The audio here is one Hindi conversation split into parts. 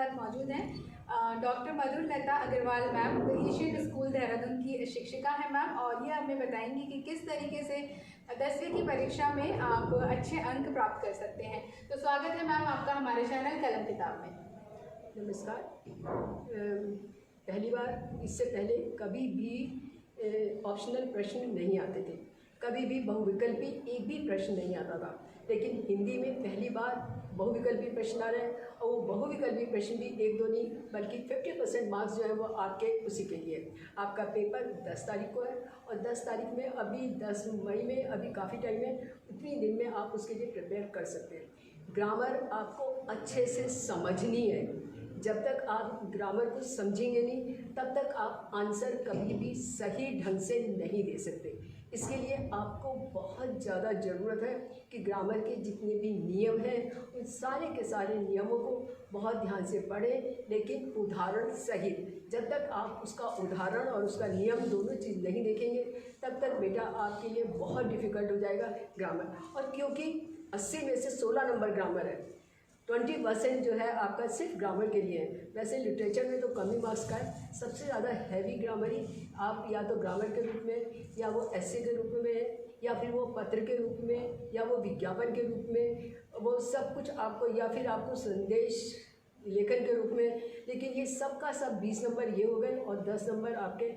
साथ मौजूद हैं doctor Madhulata Agarwal ma'am, the Asian school Dehradun की शिक्षिका हैं मैम, और ये हमें बताएंगी कि किस तरीके से 10वीं की परीक्षा में आप अच्छे अंक प्राप्त कर सकते हैं। तो स्वागत है मैम आपका हमारे चैनल कलम किताब में। नमस्कार। पहली बार, इससे पहले कभी भी ऑप्शनल प्रश्न नहीं आते थे, कभी भी बहुविकल्पी एक भी प्रश्न नहीं आता था, लेकिन हिंदी में पहली बार बहुविकल्पी प्रश्न आ रहे हैं। और वो बहुविकल्पी प्रश्न भी एक दो नहीं बल्कि 50% मार्क्स जो है वो आपके उसी के लिए। आपका पेपर 10 तारीख को है और 10 तारीख में, अभी 10 मई में अभी काफ़ी टाइम है, उतनी दिन में आप उसके लिए प्रिपेयर कर सकते हैं। ग्रामर आपको अच्छे से समझनी है। जब तक आप ग्रामर को समझेंगे नहीं तब तक आप आंसर कभी भी सही ढंग से नहीं दे सकते। इसके लिए आपको बहुत ज़्यादा ज़रूरत है कि ग्रामर के जितने भी नियम हैं उन सारे के सारे नियमों को बहुत ध्यान से पढ़ें, लेकिन उदाहरण सहित। जब तक आप उसका उदाहरण और उसका नियम दोनों चीज़ नहीं देखेंगे तब तक बेटा आपके लिए बहुत डिफ़िकल्ट हो जाएगा ग्रामर। और क्योंकि 80 में से 16 नंबर ग्रामर है, 20% जो है आपका सिर्फ ग्रामर के लिए है। वैसे लिटरेचर में तो कम ही मार्क्स का है। सबसे ज़्यादा हैवी ग्रामर ही आप या तो ग्रामर के रूप में, या वो एस्से के रूप में, या फिर वो पत्र के रूप में, या वो विज्ञापन के रूप में, वो सब कुछ आपको, या फिर आपको संदेश लेखन के रूप में। लेकिन ये सब का सब 20 नंबर ये हो गए और 10 नंबर आपके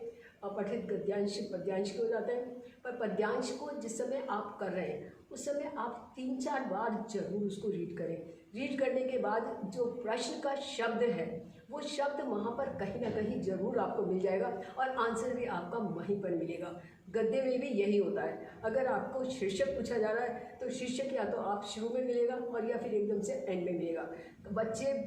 अपठित गद्यांश पद्यांश के हो जाते हैं। पर पद्यांश को जिस समय आप कर रहे हैं उस समय आप 3-4 बार जरूर उसको रीड करें। रीड करने के बाद जो प्रश्न का शब्द है वो शब्द वहाँ पर कहीं ना कहीं ज़रूर आपको मिल जाएगा और आंसर भी आपका वहीं पर मिलेगा। गद्य में भी यही होता है। अगर आपको शीर्षक पूछा जा रहा है तो शीर्षक या तो आप शुरू में मिलेगा और या फिर एकदम से एंड में मिलेगा। तो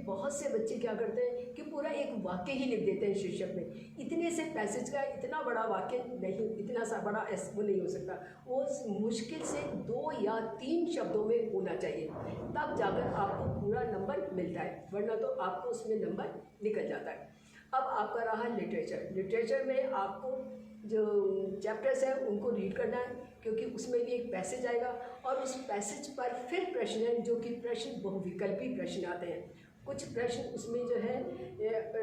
बहुत से बच्चे क्या करते हैं कि पूरा एक वाक्य ही लिख देते हैं शीर्षक में। इतने से पैसेज का इतना बड़ा वाक्य नहीं, इतना सा बड़ा वो नहीं हो सकता। वो मुश्किल से 2 या 3 शब्दों में होना चाहिए, तब जाकर आपको पूरा नंबर मिलता है, वरना तो आपको उसमें नंबर निकल जाता है। अब आपका रहा लिटरेचर। लिटरेचर में आपको जो चैप्टर्स हैं उनको रीड करना है, क्योंकि उसमें भी एक पैसेज आएगा और उस पैसेज पर फिर प्रश्न है, जो कि प्रश्न बहुविकल्पी प्रश्न आते हैं। कुछ प्रश्न उसमें जो है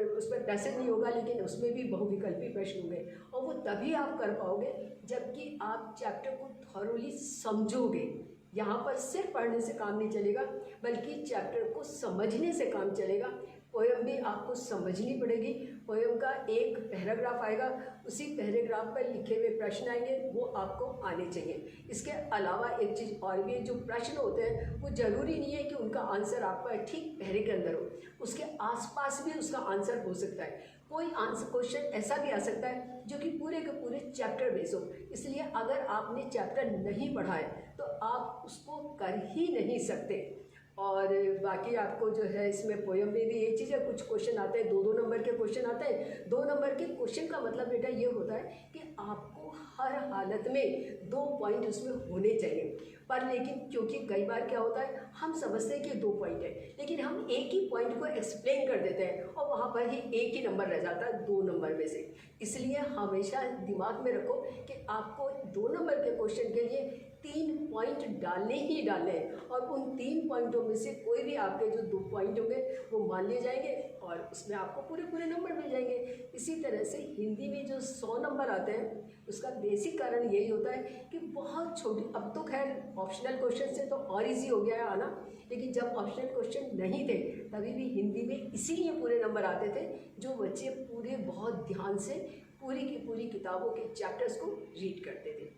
उस पर पैसेज नहीं होगा, लेकिन उसमें भी बहुविकल्पी प्रश्न होंगे, और वो तभी आप कर पाओगे जबकि आप चैप्टर को थॉरोली समझोगे। यहाँ पर सिर्फ पढ़ने से काम नहीं चलेगा, बल्कि चैप्टर को समझने से काम चलेगा। पोएम भी आपको समझनी पड़ेगी। पोएम का एक पैराग्राफ आएगा, उसी पैराग्राफ पर लिखे हुए प्रश्न आएंगे, वो आपको आने चाहिए। इसके अलावा एक चीज़ और भी है, जो प्रश्न होते हैं वो ज़रूरी नहीं है कि उनका आंसर आपका ठीक पैरे के अंदर हो, उसके आसपास भी उसका आंसर हो सकता है। कोई आंसर क्वेश्चन ऐसा भी आ सकता है जो कि पूरे के पूरे चैप्टर बेस हो। इसलिए अगर आपने चैप्टर नहीं पढ़ा है तो आप उसको कर ही नहीं सकते। और बाकी आपको जो है इसमें पोएम में भी ये चीज़ है, कुछ क्वेश्चन आते हैं 2-2 नंबर के क्वेश्चन आते हैं। 2 नंबर के क्वेश्चन का मतलब बेटा ये होता है कि आपको हर हालत में 2 पॉइंट उसमें होने चाहिए। पर लेकिन क्योंकि कई बार क्या होता है, हम समझते हैं कि 2 पॉइंट है, लेकिन हम एक ही पॉइंट को एक्सप्लेन कर देते हैं और वहाँ पर ही एक ही नंबर रह जाता है 2 नंबर में से। इसलिए हमेशा दिमाग में रखो कि आपको 2 नंबर के क्वेश्चन के लिए 3 पॉइंट डालने ही डालने हैं, और उन 3 पॉइंटों में से कोई भी आपके जो 2 पॉइंट होंगे वो मान लिए जाएंगे और उसमें आपको पूरे नंबर मिल जाएंगे। इसी तरह से हिंदी में जो 100 नंबर आते हैं उसका बेसिक कारण यही होता है कि बहुत छोटी, अब तो खैर ऑप्शनल क्वेश्चन से तो और इजी हो गया है आना, लेकिन जब ऑप्शनल क्वेश्चन नहीं थे तभी भी हिंदी में इसीलिए पूरे नंबर आते थे, जो बच्चे पूरे बहुत ध्यान से पूरी की पूरी किताबों के चैप्टर्स को रीड करते थे।